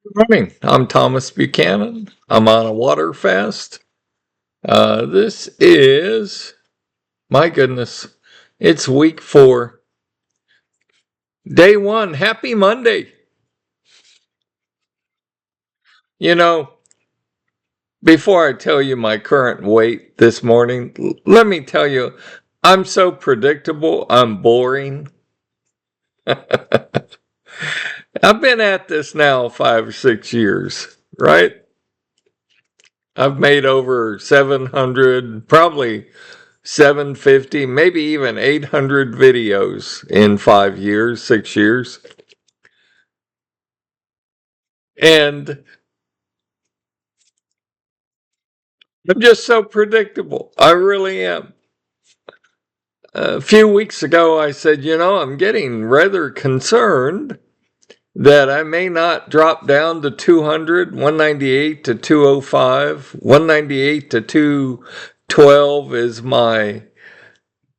Good morning. I'm Thomas Buchanan. I'm on a water fast. This is, my goodness, it's week 4, day 1. Happy Monday. You know, before I tell you my current weight this morning, let me tell you, I'm so predictable, I'm boring. I've been at this now 5 or 6 years, right? I've made over 700, probably 750, maybe even 800 videos in 5 years, 6 years. And I'm just so predictable. I really am. A few weeks ago, I said, I'm getting rather concerned that I may not drop down to 200, 198 to 205, 198 to 212 is my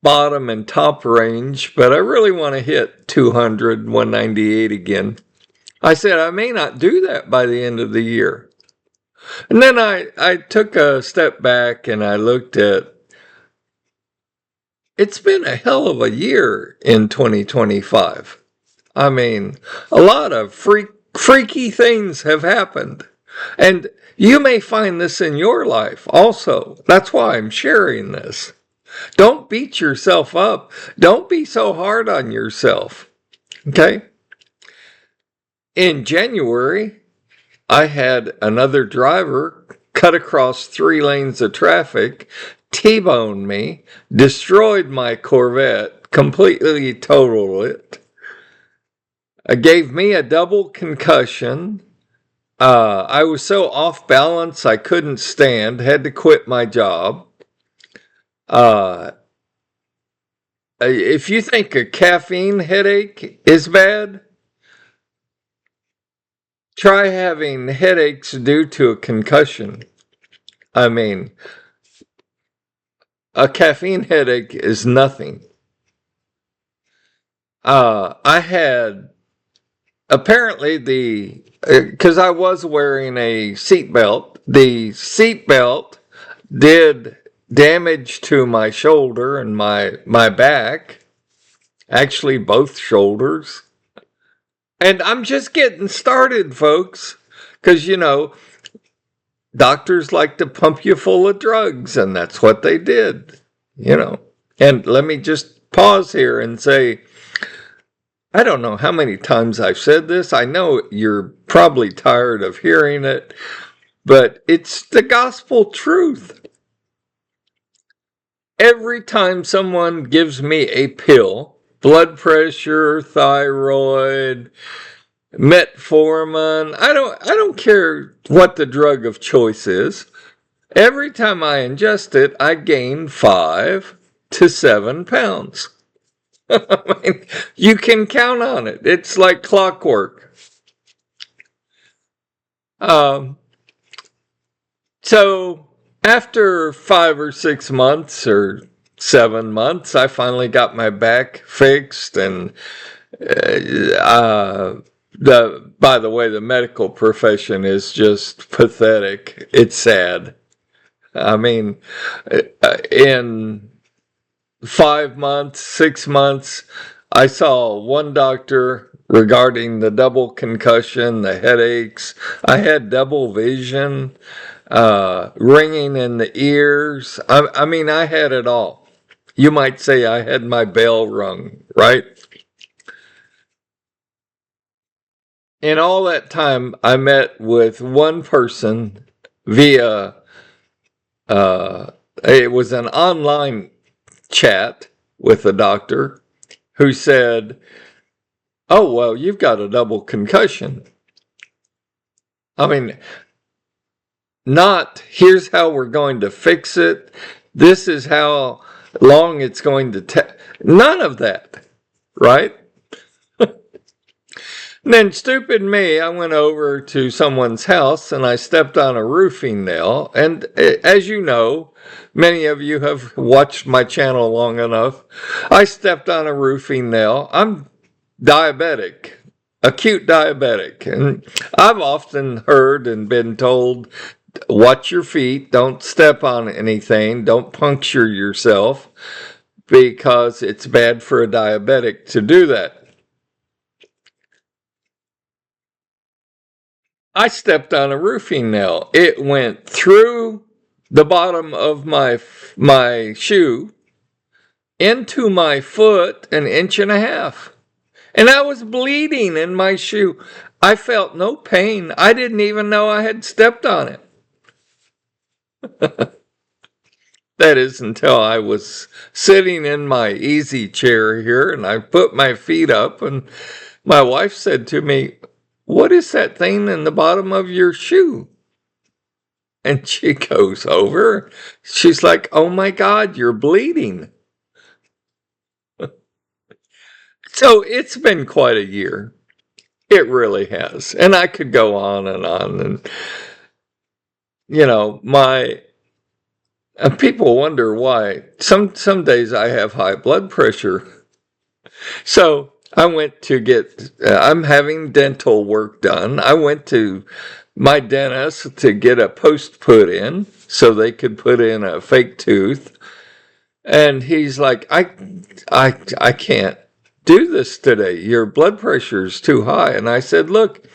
bottom and top range, but I really want to hit 200, 198 again. I said, I may not do that by the end of the year. And then I took a step back and I looked at, it's been a hell of a year in 2025. I mean, a lot of freaky things have happened. And you may find this in your life also. That's why I'm sharing this. Don't beat yourself up. Don't be so hard on yourself. Okay? In January, I had another driver cut across 3 lanes of traffic, T-boned me, destroyed my Corvette, completely totaled it, gave me a double concussion. I was so off balance I couldn't stand, had to quit my job. If you think a caffeine headache is bad, try having headaches due to a concussion. I mean, a caffeine headache is nothing. I had apparently because I was wearing a seatbelt, the seatbelt did damage to my shoulder and my back, actually both shoulders. And I'm just getting started, folks, because doctors like to pump you full of drugs, and that's what they did, And let me just pause here and say, I don't know how many times I've said this. I know you're probably tired of hearing it, but it's the gospel truth. Every time someone gives me a pill, blood pressure, thyroid, metformin, I don't care what the drug of choice is. Every time I ingest it, I gain 5 to 7 pounds. I mean, you can count on it. It's like clockwork. So after 5 or 6 months or 7 months, I finally got my back fixed, and by the way, the medical profession is just pathetic. It's sad. I mean, in 5 months, 6 months, I saw one doctor regarding the double concussion, the headaches. I had double vision, ringing in the ears. I mean, I had it all. You might say I had my bell rung, right? In all that time, I met with one person via, it was an online chat with a doctor who said, oh, well, you've got a double concussion. I mean, not here's how we're going to fix it. This is how long it's going to take. None of that, right? And then stupid me, I went over to someone's house and I stepped on a roofing nail. And as you know, many of you have watched my channel long enough. I stepped on a roofing nail. I'm diabetic. acute diabetic. And I've often heard and been told, watch your feet, don't step on anything, don't puncture yourself, because it's bad for a diabetic to do that. I stepped on a roofing nail. It went through the bottom of my shoe into my foot an inch and a half. And I was bleeding in my shoe. I felt no pain. I didn't even know I had stepped on it. That is until I was sitting in my easy chair here and I put my feet up and my wife said to me, "What is that thing in the bottom of your shoe?" And she goes over. She's like, "Oh my God, you're bleeding." So it's been quite a year. It really has. And I could go on and on. And, you know, people wonder why. Some days I have high blood pressure. So I went to I'm having dental work done. I went to my dentist to get a post put in so they could put in a fake tooth. And he's like, I can't do this today. Your blood pressure is too high. And I said, look,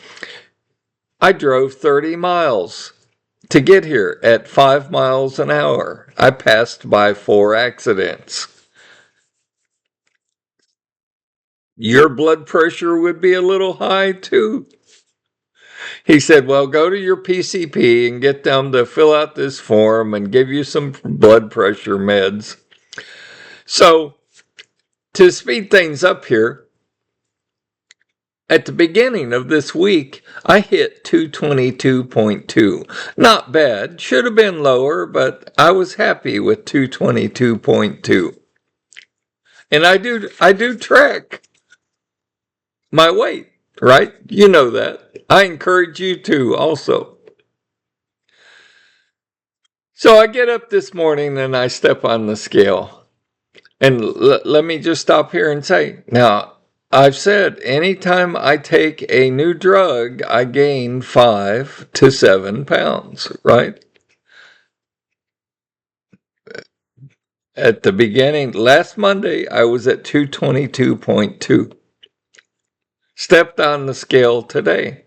I drove 30 miles to get here at 5 miles an hour. I passed by 4 accidents. Your blood pressure would be a little high too. He said, well, go to your PCP and get them to fill out this form and give you some blood pressure meds. So, to speed things up here, at the beginning of this week, I hit 222.2. Not bad. Should have been lower, but I was happy with 222.2. And I do track my weight, right? You know that. I encourage you to also. So I get up this morning and I step on the scale. And let me just stop here and say, now, I've said anytime I take a new drug, I gain 5 to 7 pounds, right? At the beginning, last Monday, I was at 222.2. Stepped on the scale today.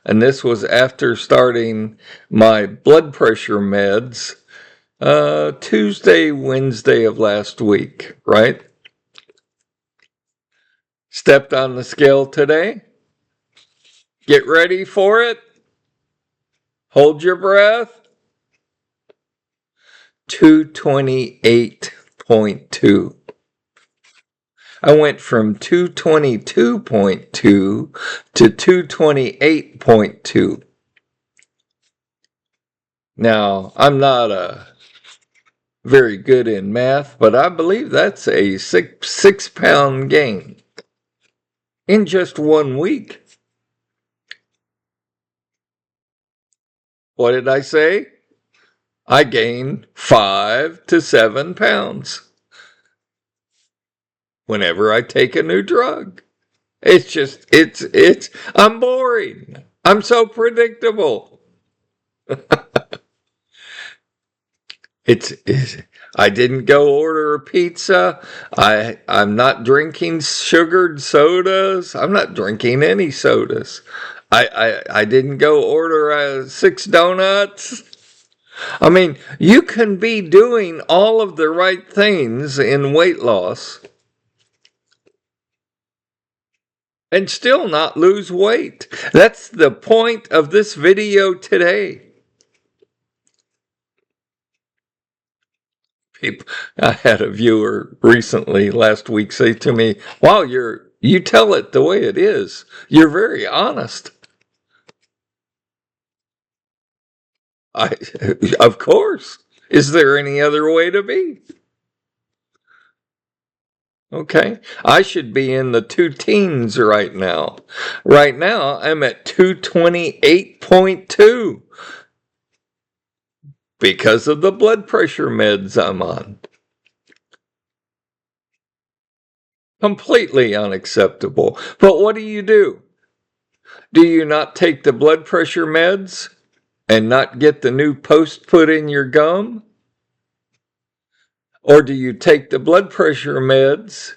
And this was after starting my blood pressure meds Tuesday, Wednesday of last week, right? Stepped on the scale today. Get ready for it. Hold your breath. 228.2. I went from 222.2 to 228.2. Now, I'm not very good in math, but I believe that's a six pound gain in just 1 week. What did I say? I gained 5 to 7 pounds whenever I take a new drug. I'm boring. I'm so predictable. I didn't go order a pizza. I'm not drinking sugared sodas. I'm not drinking any sodas. I didn't go order 6 donuts. I mean, you can be doing all of the right things in weight loss and still not lose weight. That's the point of this video today. I had a viewer recently last week say to me, wow, you tell it the way it is. You're very honest. Of course. Is there any other way to be? Okay. I should be in the 2 teens right now. Right now, I'm at 228.2 because of the blood pressure meds I'm on. Completely unacceptable. But what do? Do you not take the blood pressure meds and not get the new post put in your gum? Or do you take the blood pressure meds,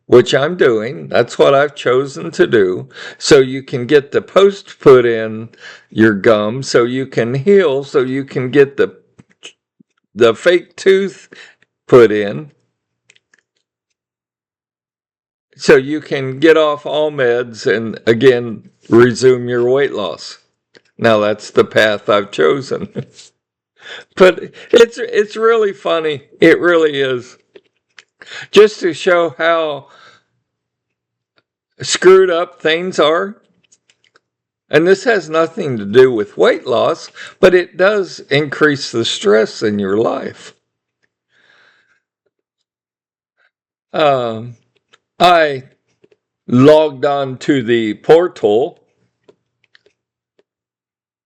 which I'm doing, that's what I've chosen to do, so you can get the post put in your gum, so you can heal, so you can get the fake tooth put in, so you can get off all meds and again resume your weight loss. Now that's the path I've chosen. But it's really funny. It really is. Just to show how screwed up things are. And this has nothing to do with weight loss, but it does increase the stress in your life. I logged on to the portal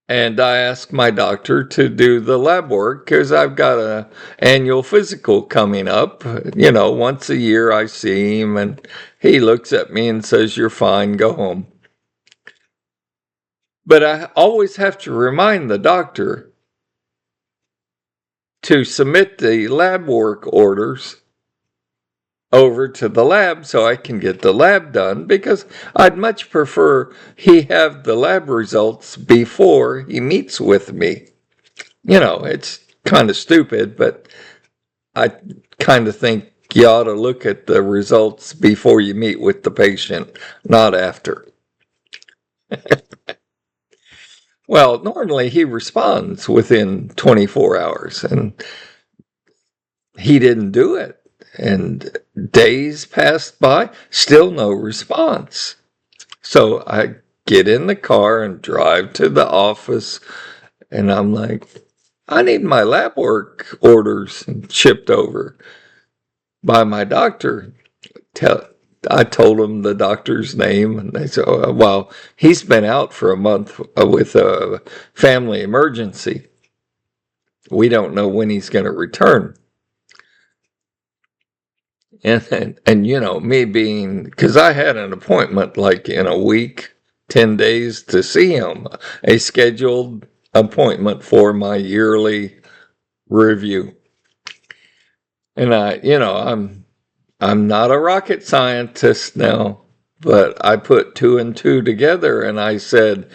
and I asked my doctor to do the lab work because I've got an annual physical coming up. You know, once a year I see him and he looks at me and says, "You're fine, go home." But I always have to remind the doctor to submit the lab work orders over to the lab so I can get the lab done, because I'd much prefer he have the lab results before he meets with me. You know, it's kind of stupid, but I kind of think you ought to look at the results before you meet with the patient, not after. Well, normally he responds within 24 hours, and he didn't do it. And days passed by, still no response. So I get in the car and drive to the office, and I'm like, I need my lab work orders shipped over by my doctor. I told him the doctor's name, and they said, "Oh, well, he's been out for a month with a family emergency. We don't know when he's going to return." And you know, me being, because I had an appointment like in a week, 10 days to see him, a scheduled appointment for my yearly review. And I'm not a rocket scientist now, but I put two and two together and I said,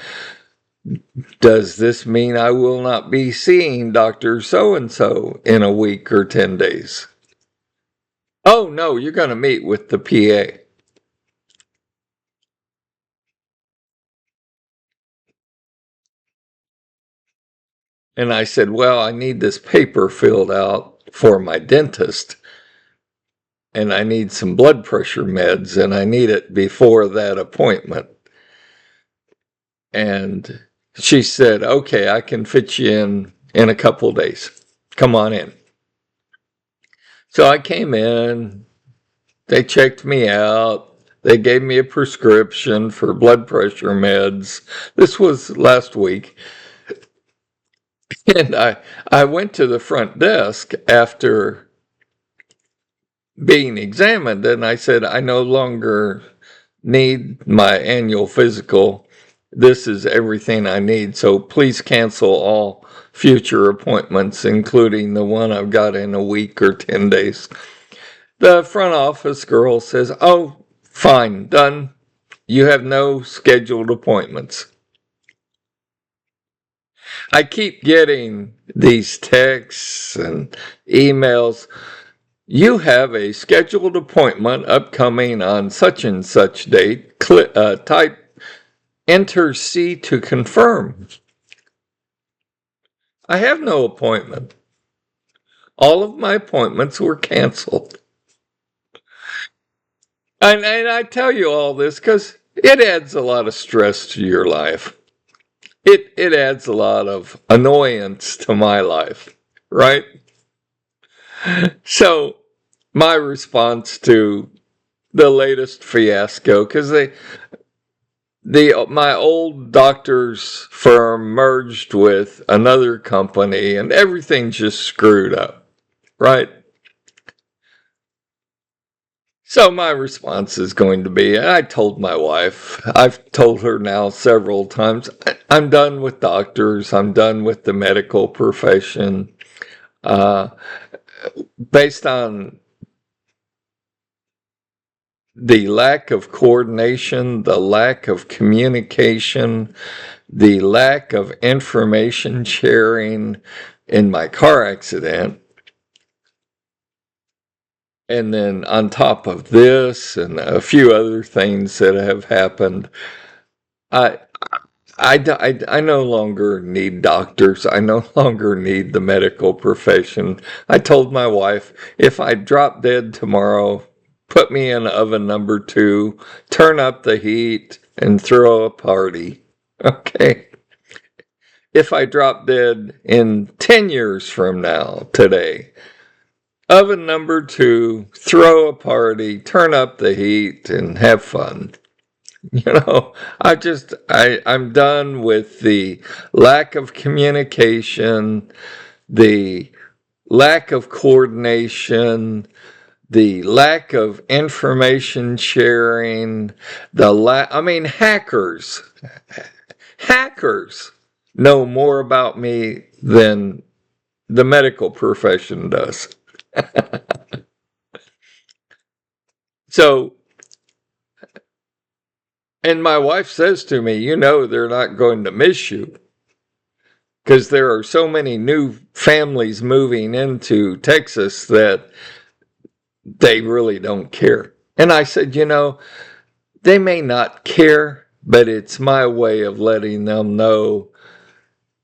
does this mean I will not be seeing Dr. So-and-so in a week or 10 days? Oh, no, you're going to meet with the PA. And I said, well, I need this paper filled out for my dentist, and I need some blood pressure meds, and I need it before that appointment. And she said, okay, I can fit you in a couple days. Come on in. So I came in, they checked me out, they gave me a prescription for blood pressure meds. This was last week. And I went to the front desk after being examined, and I said, I no longer need my annual physical. This is everything I need, so please cancel all future appointments, including the one I've got in a week or 10 days. The front office girl says, oh, fine, done. You have no scheduled appointments. I keep getting these texts and emails. You have a scheduled appointment upcoming on such and such date. Type enter C to confirm. I have no appointment. All of my appointments were canceled. And I tell you all this because it adds a lot of stress to your life. It adds a lot of annoyance to my life, right? So my response to the latest fiasco, because my old doctor's firm merged with another company and everything just screwed up, right? So my response is going to be, I told my wife, I've told her now several times, I'm done with doctors, I'm done with the medical profession. Uh, Based on the lack of coordination, the lack of communication, the lack of information sharing in my car accident, and then on top of this and a few other things that have happened, I, I no longer need doctors. I no longer need the medical profession. I told my wife, if I drop dead tomorrow, put me in oven number 2, turn up the heat, and throw a party. Okay. If I drop dead in 10 years from now, today, oven number 2, throw a party, turn up the heat, and have fun. I'm done with the lack of communication, the lack of coordination, the lack of information sharing, hackers. Hackers know more about me than the medical profession does. So, and my wife says to me, they're not going to miss you because there are so many new families moving into Texas that they really don't care. And I said, they may not care, but it's my way of letting them know,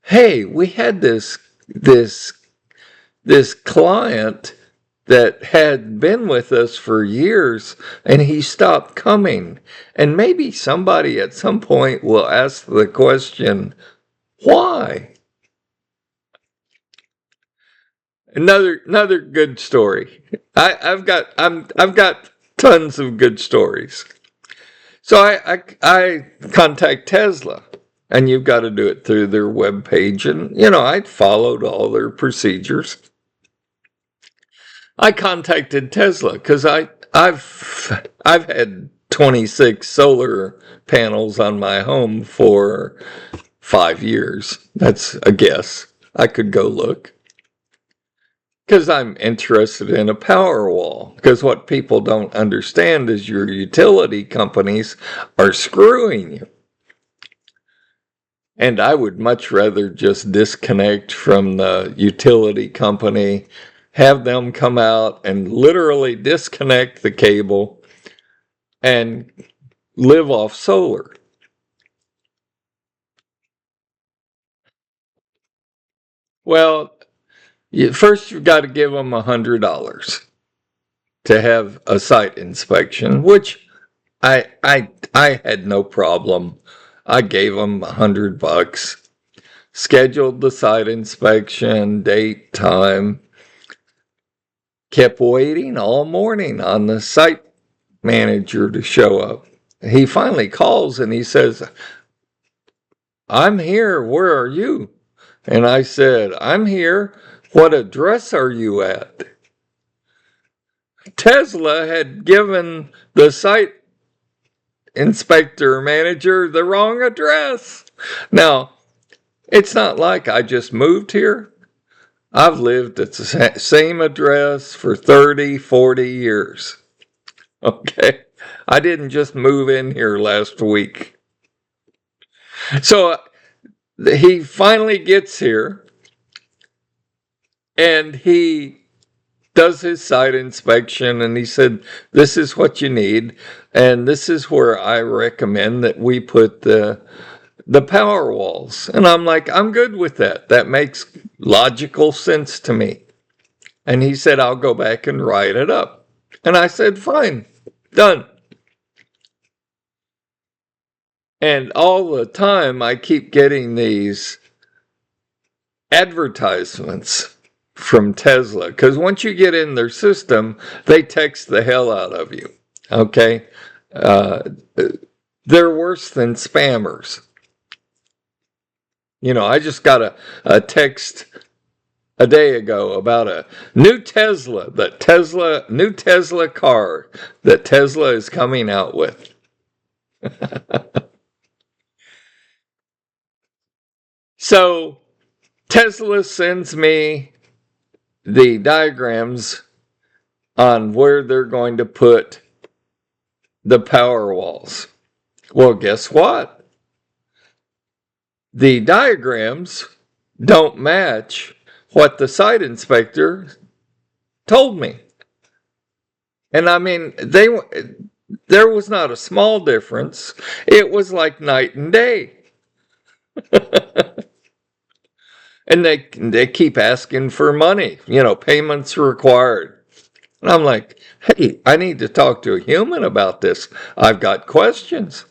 hey, we had this client that had been with us for years and he stopped coming. And maybe somebody at some point will ask the question, why? Another good story. I've got tons of good stories. So I contact Tesla, and you've got to do it through their webpage, and I'd followed all their procedures. I contacted Tesla because I've had 26 solar panels on my home for 5 years. That's a guess. I could go look. Because I'm interested in a power wall. Because what people don't understand is your utility companies are screwing you. And I would much rather just disconnect from the utility company, have them come out and literally disconnect the cable and live off solar. Well, first you've got to give them $100 to have a site inspection, which I had no problem. I gave them $100, scheduled the site inspection, date, time, kept waiting all morning on the site manager to show up. He finally calls and he says, I'm here, where are you? And I said, I'm here, what address are you at? Tesla had given the site inspector manager the wrong address. Now, it's not like I just moved here. I've lived at the same address for 30, 40 years. Okay? I didn't just move in here last week. So he finally gets here and he does his site inspection and he said, this is what you need. And this is where I recommend that we put the power walls. And I'm like, I'm good with that. That makes logical sense to me. And he said, I'll go back and write it up. And I said, fine, done. And all the time I keep getting these advertisements from Tesla. Because once you get in their system, they text the hell out of you. Okay? They're worse than spammers. I just got a text a day ago about a new new Tesla car that Tesla is coming out with. So Tesla sends me the diagrams on where they're going to put the power walls. Well, guess what? The diagrams don't match what the site inspector told me. And I mean, there was not a small difference. It was like night and day. And they keep asking for money, payments required. And I'm like, hey, I need to talk to a human about this. I've got questions.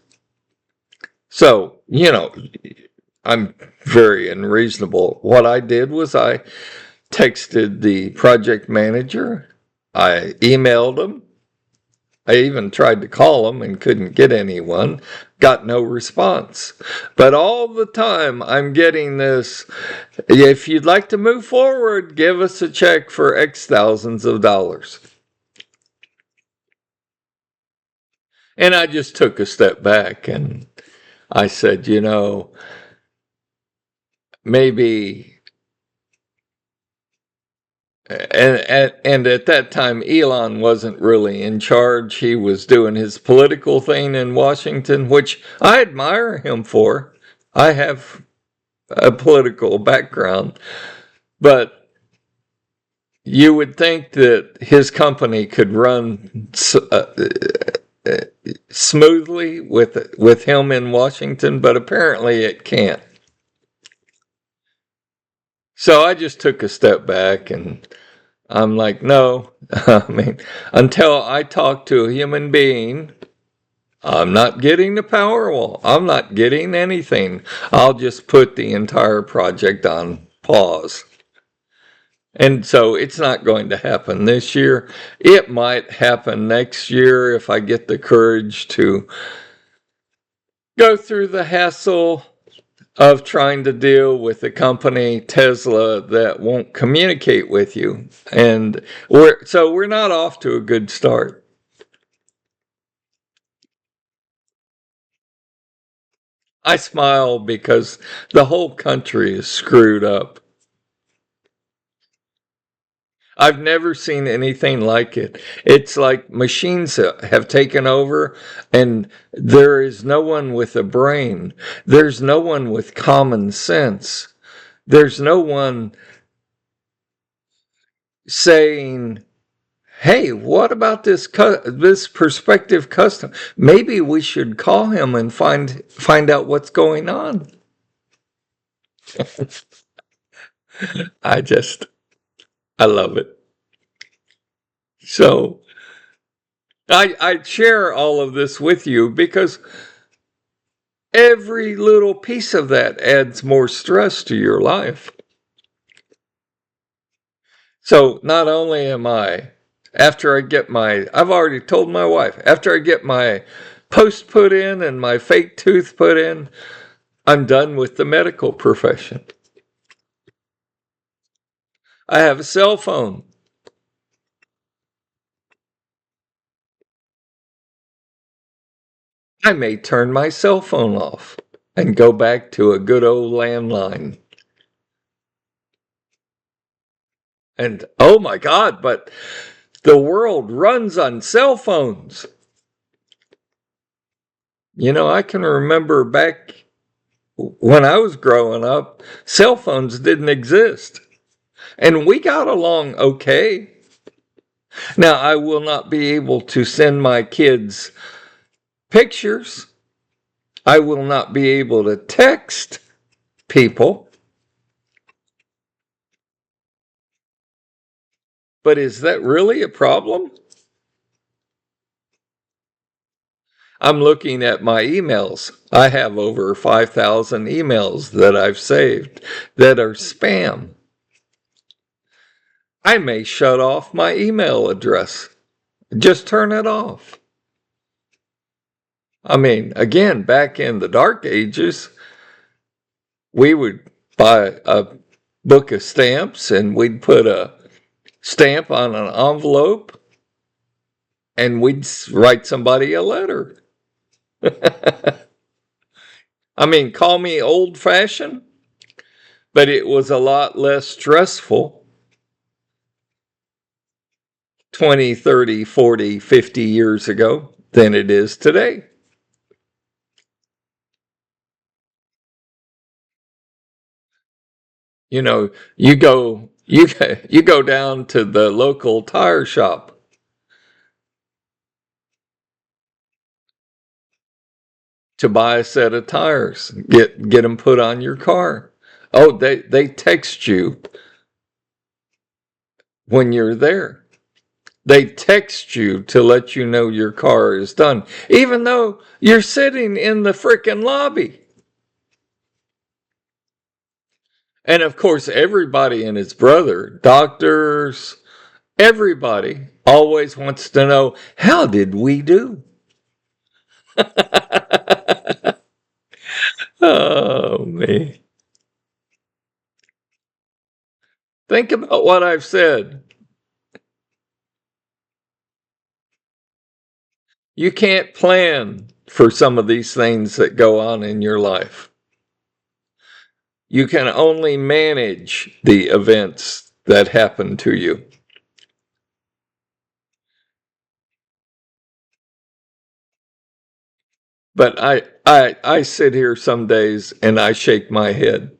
So, I'm very unreasonable. What I did was I texted the project manager. I emailed him. I even tried to call him and couldn't get anyone. Got no response. But all the time I'm getting this, if you'd like to move forward, give us a check for X thousands of dollars. And I just took a step back and I said, maybe. And at that time, Elon wasn't really in charge. He was doing his political thing in Washington, which I admire him for. I have a political background. But you would think that his company could run smoothly with him in Washington, but apparently it can't. So I just took a step back and I'm like, no, I mean, until I talk to a human being, I'm not getting the Powerwall. I'm not getting anything. I'll just put the entire project on pause. And so it's not going to happen this year. It might happen next year if I get the courage to go through the hassle of trying to deal with a company, Tesla, that won't communicate with you. And we're not off to a good start. I smile because the whole country is screwed up. I've never seen anything like it. It's like machines have taken over, and there is no one with a brain. There's no one with common sense. There's no one saying, hey, what about this prospective customer? Maybe we should call him and find out what's going on. I love it. So I share all of this with you because every little piece of that adds more stress to your life. So not only am I, I've already told my wife, after I get my post put in and my fake tooth put in, I'm done with the medical profession. I have a cell phone. I may turn my cell phone off and go back to a good old landline. And oh my God, but the world runs on cell phones. I can remember back when I was growing up, cell phones didn't exist. And we got along okay. Now, I will not be able to send my kids pictures. I will not be able to text people. But is that really a problem? I'm looking at my emails. I have over 5,000 emails that I've saved that are spam. I may shut off my email address. Just turn it off. I mean, again, back in the dark ages, we would buy book of stamps, and we'd put a stamp on an envelope, and we'd write somebody a letter. I mean, call me old-fashioned, but it was a lot less stressful 20, 30, 40, 50 years ago than it is today. You know, you go down to the local tire shop to buy a set of tires, get them put on your car. Oh, they text you when you're there. They text you to let you know your car is done, even though you're sitting in the frickin' lobby. And of course, everybody and his brother, doctors, everybody always wants to know, how did we do? Oh, me. Think about what I've said. You can't plan for some of these things that go on in your life. You can only manage the events that happen to you. But I sit here some days and I shake my head.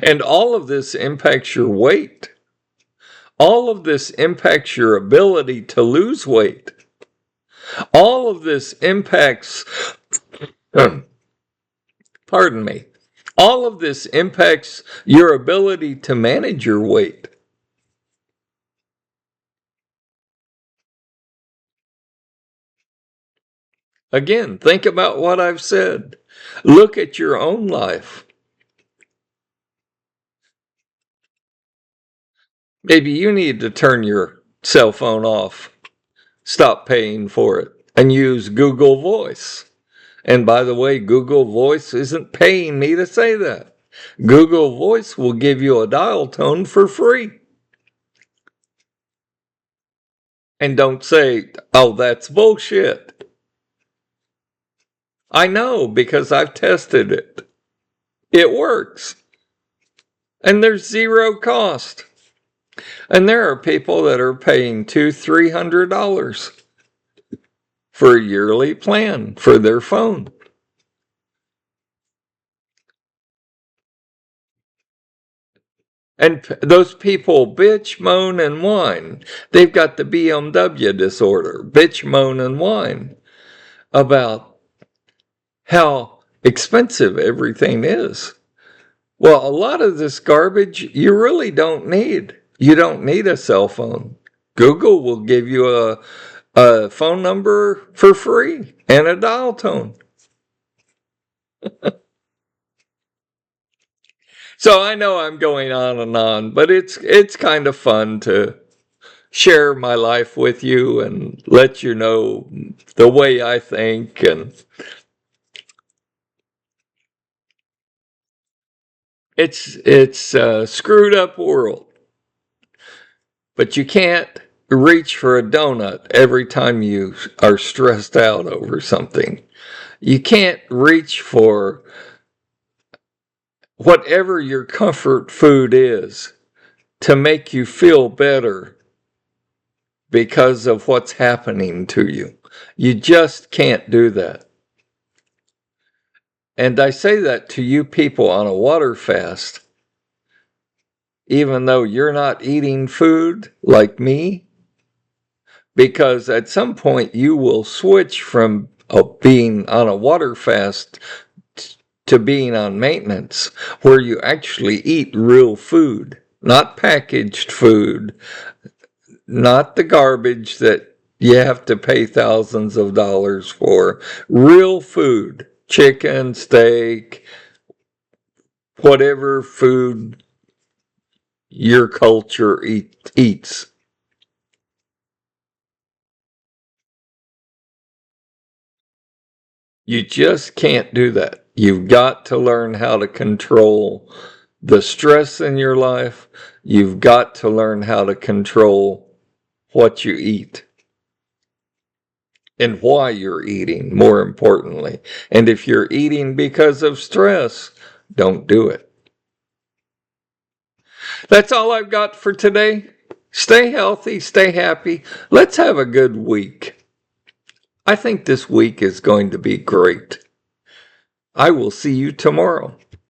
And all of this impacts your weight. All of this impacts your ability to lose weight. All of this impacts, pardon me, all of this impacts your ability to manage your weight. Again, think about what I've said. Look at your own life. Maybe you need to turn your cell phone off, stop paying for it, and use Google Voice. And by the way, Google Voice isn't paying me to say that. Google Voice will give you a dial tone for free. And don't say, oh, that's bullshit. I know because I've tested it. It works. And there's zero cost. And there are people that are paying $200-$300 for a yearly plan for their phone. And those people bitch, moan, and whine. They've got the BMW disorder. Bitch, moan, and whine about how expensive everything is. Well, a lot of this garbage you really don't need. You don't need a cell phone. Google will give you a phone number for free and a dial tone. So I know I'm going on and on, but it's kind of fun to share my life with you and let you know the way I think. And it's a screwed up world, but you can't reach for a donut every time you are stressed out over something. You can't reach for whatever your comfort food is to make you feel better because of what's happening to you. You just can't do that. And I say that to you people on a water fast, even though you're not eating food like me, because at some point you will switch from being on a water fast to being on maintenance, where you actually eat real food, not packaged food, not the garbage that you have to pay thousands of dollars for. Real food, chicken, steak, whatever food your culture eats. You just can't do that. You've got to learn how to control the stress in your life. You've got to learn how to control what you eat and why you're eating, more importantly. And if you're eating because of stress, don't do it. That's all I've got for today. Stay healthy, stay happy. Let's have a good week. I think this week is going to be great. I will see you tomorrow.